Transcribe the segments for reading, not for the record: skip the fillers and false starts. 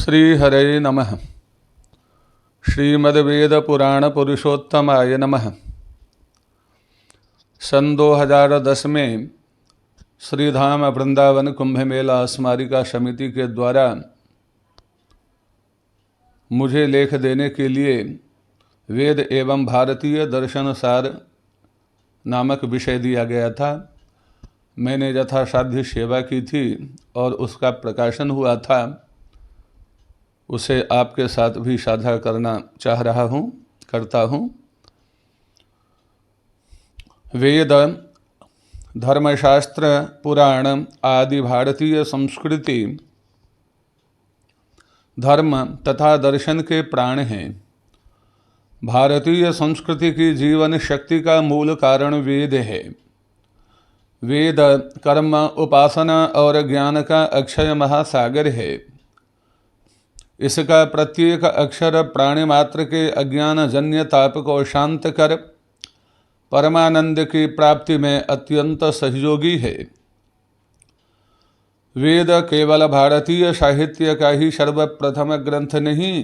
श्री हरे नमः। श्रीमद्वेद पुराण पुरुषोत्तमाय नमः। सन 2010 में श्रीधाम वृंदावन कुंभ मेला स्मारिका समिति के द्वारा मुझे लेख देने के लिए वेद एवं भारतीय दर्शन सार नामक विषय दिया गया था। मैंने यथासाध्य सेवा की थी और उसका प्रकाशन हुआ था। उसे आपके साथ भी साझा करना चाह रहा हूँ, करता हूँ। वेद, धर्मशास्त्र, पुराण आदि भारतीय संस्कृति, धर्म तथा दर्शन के प्राण हैं। भारतीय संस्कृति की जीवन शक्ति का मूल कारण वेद है। वेद कर्म, उपासना और ज्ञान का अक्षय महासागर है। इसका प्रत्येक अक्षर प्राणी मात्र के अज्ञान जन्य ताप को शांत कर परमानंद की प्राप्ति में अत्यंत सहयोगी है। वेद केवल भारतीय साहित्य का ही सर्वप्रथम ग्रंथ नहीं,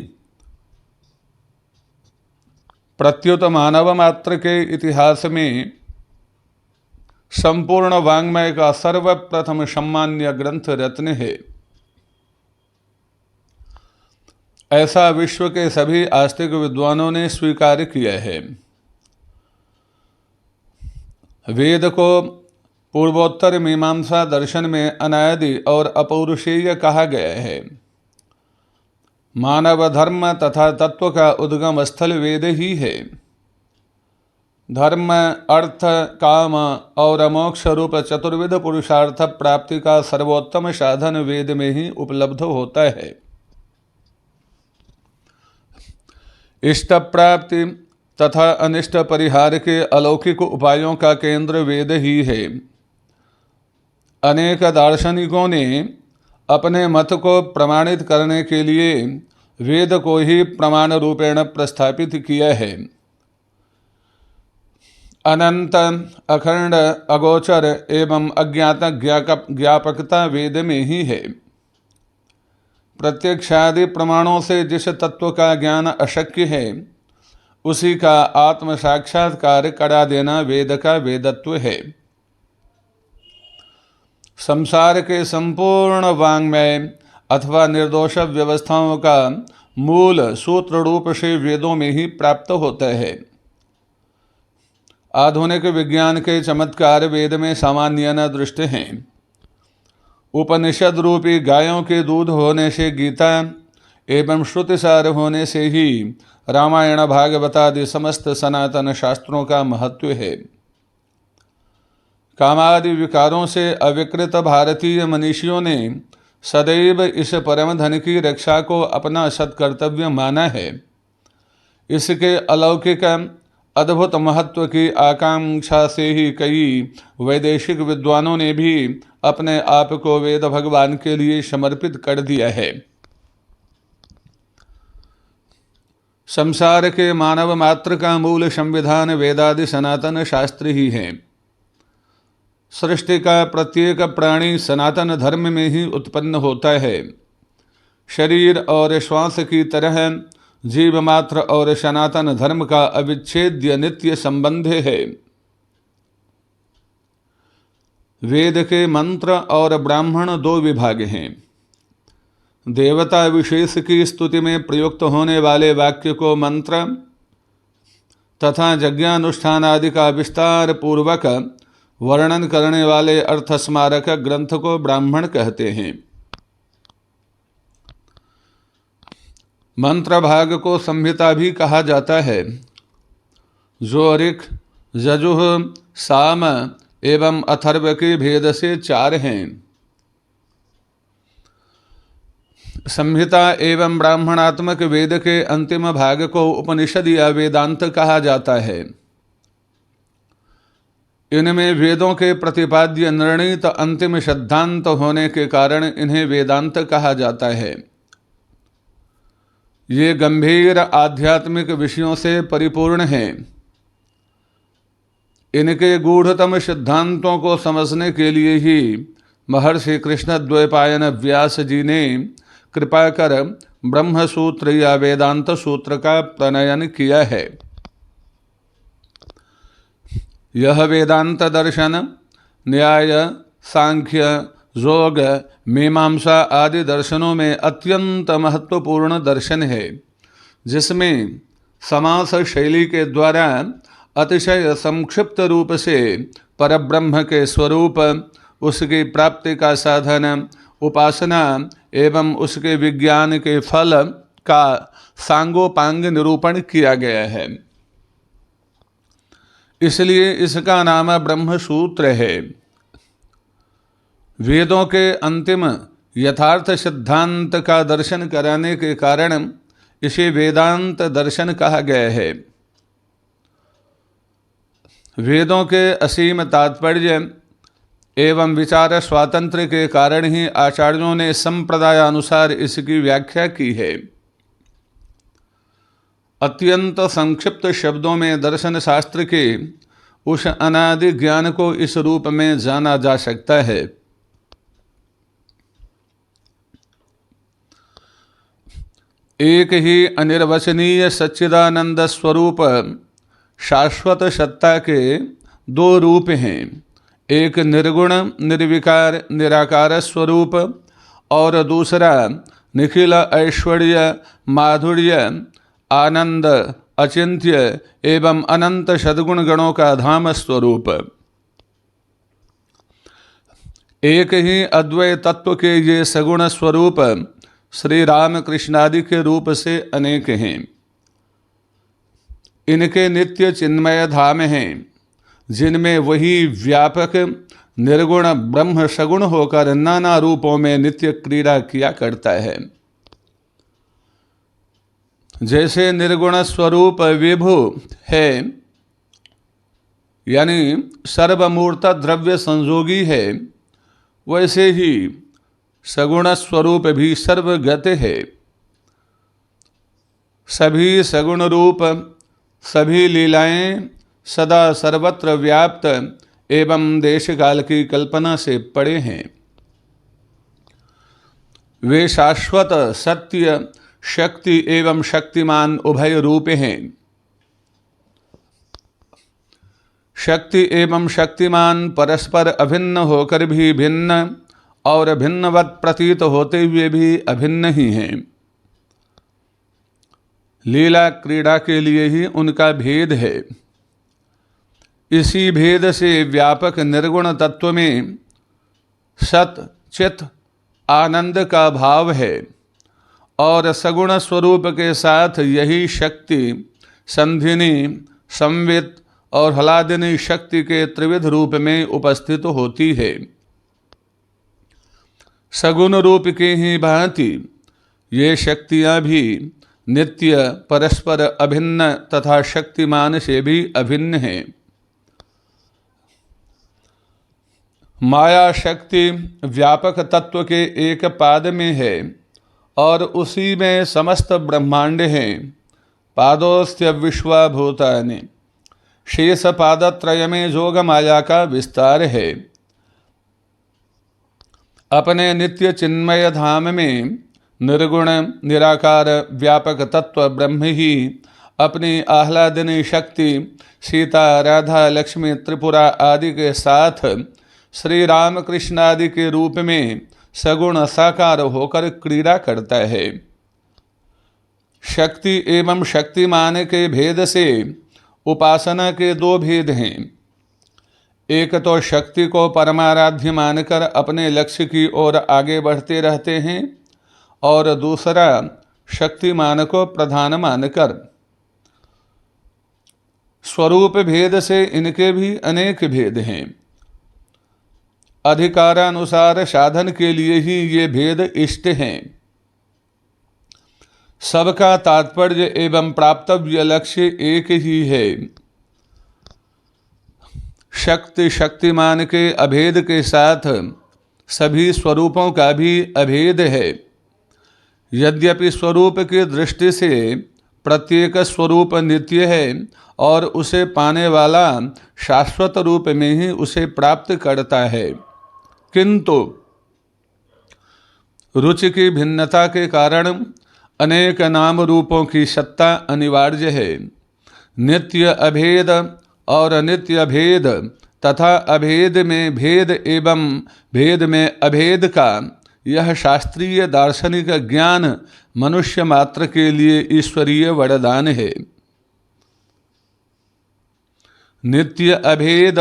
प्रत्युत मानव मात्र के इतिहास में संपूर्ण वाङ्मय का सर्वप्रथम सम्मान्य ग्रंथ रत्न है। ऐसा विश्व के सभी आस्तिक विद्वानों ने स्वीकार किया है। वेद को पूर्वोत्तर मीमांसा दर्शन में अनादि और अपौरुषेय कहा गया है। मानव धर्म तथा तत्व का उद्गम स्थल वेद ही है। धर्म, अर्थ, काम और मोक्ष रूप चतुर्विध पुरुषार्थ प्राप्ति का सर्वोत्तम साधन वेद में ही उपलब्ध होता है। इष्ट प्राप्ति तथा अनिष्ट परिहार के अलौकिक उपायों का केंद्र वेद ही है। अनेक दार्शनिकों ने अपने मत को प्रमाणित करने के लिए वेद को ही प्रमाण रूपेण प्रस्थापित किया है। अनंत, अखंड, अगोचर एवं अज्ञात ज्ञापकता वेद में ही है। प्रत्यक्षादि प्रमाणों से जिस तत्व का ज्ञान अशक्य है, उसी का आत्म साक्षात्कार करा देना वेद का वेदत्व है। संसार के संपूर्ण वाङ्मय अथवा निर्दोष व्यवस्थाओं का मूल सूत्र रूप से वेदों में ही प्राप्त होता है। आधुनिक विज्ञान के चमत्कार वेद में सामान्य न दृष्ट हैं। उपनिषद रूपी गायों के दूध होने से गीता एवं श्रुतिसार होने से ही रामायण, भागवत आदि समस्त सनातन शास्त्रों का महत्व है। कामादि विकारों से अविकृत भारतीय मनीषियों ने सदैव इस परम धन की रक्षा को अपना सत्कर्तव्य माना है। इसके अलौकिक अद्भुत महत्व की आकांक्षा से ही कई वैदेशिक विद्वानों ने भी अपने आप को वेद भगवान के लिए समर्पित कर दिया है। संसार के मानव मात्र का मूल संविधान वेदादि सनातन शास्त्र ही है। सृष्टि का प्रत्येक प्राणी सनातन धर्म में ही उत्पन्न होता है। शरीर और श्वास की तरह जीव मात्र और सनातन धर्म का अविच्छेद्य नित्य संबंध है। वेद के मंत्र और ब्राह्मण दो विभाग हैं। देवता विशेष की स्तुति में प्रयुक्त होने वाले वाक्य को मंत्र तथा यज्ञानुष्ठान आदि का विस्तार पूर्वक वर्णन करने वाले अर्थ स्मारक ग्रंथ को ब्राह्मण कहते हैं। मंत्र भाग को संहिता भी कहा जाता है, जो ऋक्, यजुः, साम एवं अथर्व के भेद से 4 हैं। संहिता एवं ब्राह्मणात्मक वेद के अंतिम भाग को उपनिषद या वेदांत कहा जाता है। इनमें वेदों के प्रतिपाद्य निर्णीत अंतिम सिद्धांत होने के कारण इन्हें वेदांत कहा जाता है। ये गंभीर आध्यात्मिक विषयों से परिपूर्ण हैं। इनके गूढ़तम सिद्धांतों को समझने के लिए ही महर्षि कृष्ण द्वैपायन व्यास जी ने कृपा कर ब्रह्म सूत्र या वेदांत सूत्र का प्रणयन किया है। यह वेदांत दर्शन न्याय, सांख्य, योग, मीमांसा आदि दर्शनों में अत्यंत महत्वपूर्ण दर्शन है, जिसमें समास शैली के द्वारा अतिशय संक्षिप्त रूप से परब्रह्म के स्वरूप, उसकी प्राप्ति का साधन, उपासना एवं उसके विज्ञान के फल का सांगोपांग निरूपण किया गया है। इसलिए इसका नाम ब्रह्म सूत्र है। वेदों के अंतिम यथार्थ सिद्धांत का दर्शन कराने के कारण इसे वेदांत दर्शन कहा गया है। वेदों के असीम तात्पर्य एवं विचार स्वातंत्र्य के कारण ही आचार्यों ने संप्रदाय अनुसार इसकी व्याख्या की है। अत्यंत संक्षिप्त शब्दों में दर्शन शास्त्र के उस अनादि ज्ञान को इस रूप में जाना जा सकता है। एक ही अनिर्वचनीय सच्चिदानंद स्वरूप शाश्वत सत्ता के दो रूप हैं, एक निर्गुण निर्विकार निराकार स्वरूप और दूसरा निखिल ऐश्वर्य माधुर्य आनंद अचिंत्य एवं अनंत सद्गुण गणों का धाम स्वरूप। एक ही अद्वैत तत्व के ये सगुण स्वरूप श्री राम कृष्णादि के रूप से अनेक हैं। इनके नित्य चिन्मय धाम हैं, जिनमें वही व्यापक निर्गुण ब्रह्म सगुण होकर नाना रूपों में नित्य क्रीड़ा किया करता है। जैसे निर्गुण स्वरूप विभु है, यानी सर्वमूर्त द्रव्य संयोगी है, वैसे ही सगुण स्वरूप भी सर्वगत है। सभी सगुण रूप सभी लीलाएं सदा सर्वत्र व्याप्त एवं देश काल की कल्पना से परे हैं। वे शाश्वत सत्य शक्ति एवं शक्तिमान उभय रूप हैं। शक्ति एवं शक्तिमान परस्पर अभिन्न होकर भी भिन्न और भिन्नवत प्रतीत होते हुए भी अभिन्न ही हैं। लीला क्रीड़ा के लिए ही उनका भेद है। इसी भेद से व्यापक निर्गुण तत्व में सत चित आनंद का भाव है और सगुण स्वरूप के साथ यही शक्ति संधिनी संवित और ह्लादिनी शक्ति के त्रिविध रूप में उपस्थित होती है। सगुण रूप की ही भांति ये शक्तियाँ भी नित्य परस्पर अभिन्न तथा शक्तिमान से भी अभिन्न हैं। माया शक्ति व्यापक तत्व के एक पाद में है और उसी में समस्त ब्रह्मांड हैं। पादोस्त्य विश्वभूतानि, शेष पादत्रय में जोग माया का विस्तार है। अपने नित्य चिन्मय धाम में निर्गुण निराकार व्यापक तत्व ब्रह्म ही अपनी आह्लादिनी शक्ति सीता राधा लक्ष्मी त्रिपुरा आदि के साथ श्री राम कृष्ण आदि के रूप में सगुण साकार होकर क्रीड़ा करता है। शक्ति एवं शक्तिमान के भेद से उपासना के दो भेद हैं। एक तो शक्ति को परमाराध्य मानकर अपने लक्ष्य की ओर आगे बढ़ते रहते हैं और दूसरा शक्तिमान को प्रधान मानकर। स्वरूप भेद से इनके भी अनेक भेद हैं। अधिकारानुसार साधन के लिए ही ये भेद इष्ट हैं। सबका तात्पर्य एवं प्राप्तव्य लक्ष्य एक ही है। शक्ति शक्तिमान के अभेद के साथ सभी स्वरूपों का भी अभेद है। यद्यपि स्वरूप की दृष्टि से प्रत्येक स्वरूप नित्य है और उसे पाने वाला शाश्वत रूप में ही उसे प्राप्त करता है, किंतु रुचि की भिन्नता के कारण अनेक नाम रूपों की सत्ता अनिवार्य है। नित्य अभेद और अनित्य भेद तथा अभेद में भेद एवं भेद में अभेद का यह शास्त्रीय दार्शनिक ज्ञान मनुष्य मात्र के लिए ईश्वरीय वरदान है। नित्य अभेद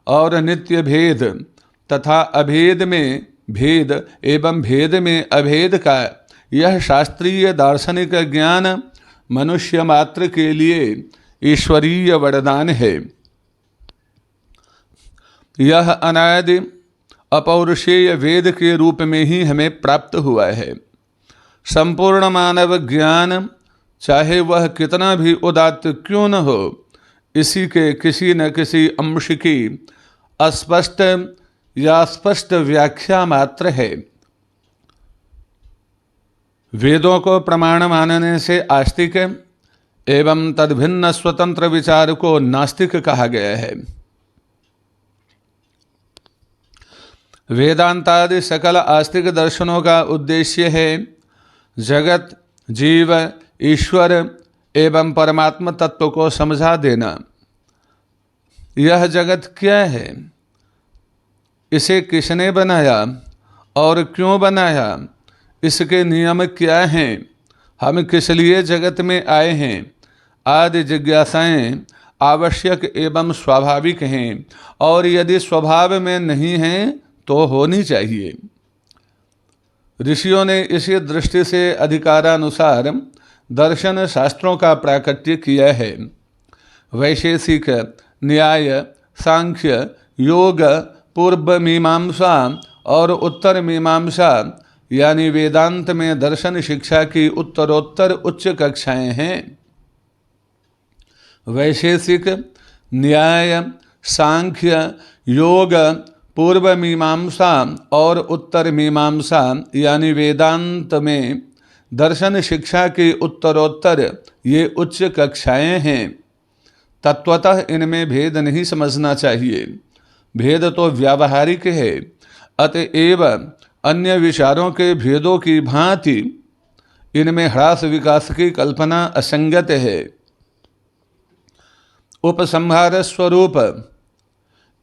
और नित्य भेद तथा अभेद में भेद एवं भेद में अभेद का यह शास्त्रीय दार्शनिक ज्ञान मनुष्य मात्र के लिए ईश्वरीय वरदान है। यह अनादि अपौरुषेय वेद के रूप में ही हमें प्राप्त हुआ है। संपूर्ण मानव ज्ञान चाहे वह कितना भी उदात्त क्यों न हो, इसी के किसी न किसी अंश की अस्पष्ट या स्पष्ट व्याख्या मात्र है। वेदों को प्रमाण मानने से आस्तिक एवं तद्भिन्न स्वतंत्र विचार को नास्तिक कहा गया है। वेदांतादि सकल आस्तिक दर्शनों का उद्देश्य है जगत, जीव, ईश्वर एवं परमात्मा तत्व को समझा देना। यह जगत क्या है, इसे किसने बनाया और क्यों बनाया, इसके नियम क्या हैं, हम किस लिए जगत में आए हैं आदि जिज्ञासाएं आवश्यक एवं स्वाभाविक हैं और यदि स्वभाव में नहीं हैं तो होनी चाहिए। ऋषियों ने इसी दृष्टि से अधिकारानुसार दर्शन शास्त्रों का प्राकट्य किया है। वैशेषिक, न्याय, सांख्य, योग, पूर्व मीमांसा और उत्तर मीमांसा यानी वेदांत में दर्शन शिक्षा की उत्तरोत्तर उच्च कक्षाएं हैं। वैशेषिक, न्याय, सांख्य, योग, पूर्व मीमांसा और उत्तर मीमांसा यानी वेदांत में दर्शन शिक्षा की उत्तरोत्तर ये उच्च कक्षाएं हैं। तत्वतः इनमें भेद नहीं समझना चाहिए। भेद तो व्यावहारिक है, अतएव अन्य विचारों के भेदों की भांति इनमें ह्रास विकास की कल्पना असंगत है। उपसंहार स्वरूप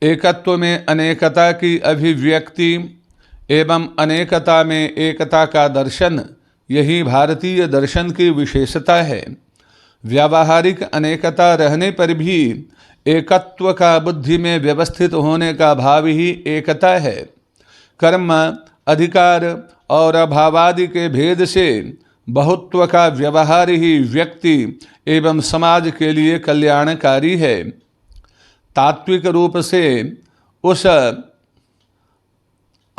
एकत्व में अनेकता की अभिव्यक्ति एवं अनेकता में एकता का दर्शन, यही भारतीय दर्शन की विशेषता है। व्यावहारिक अनेकता रहने पर भी एकत्व का बुद्धि में व्यवस्थित होने का भाव ही एकता है। कर्म, अधिकार और अभावादि के भेद से बहुत्व का व्यवहार ही व्यक्ति एवं समाज के लिए कल्याणकारी है। तात्विक रूप से उस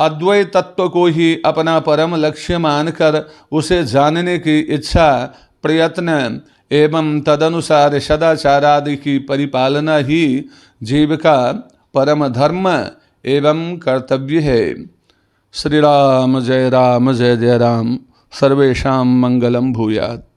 अद्वैत तत्व को ही अपना परम लक्ष्य मानकर उसे जानने की इच्छा, प्रयत्न एवं तदनुसार सदाचारादि की परिपालना ही जीव का परम धर्म एवं कर्तव्य है। श्री राम जय जय राम, सर्वेषां मंगलम भूयात्।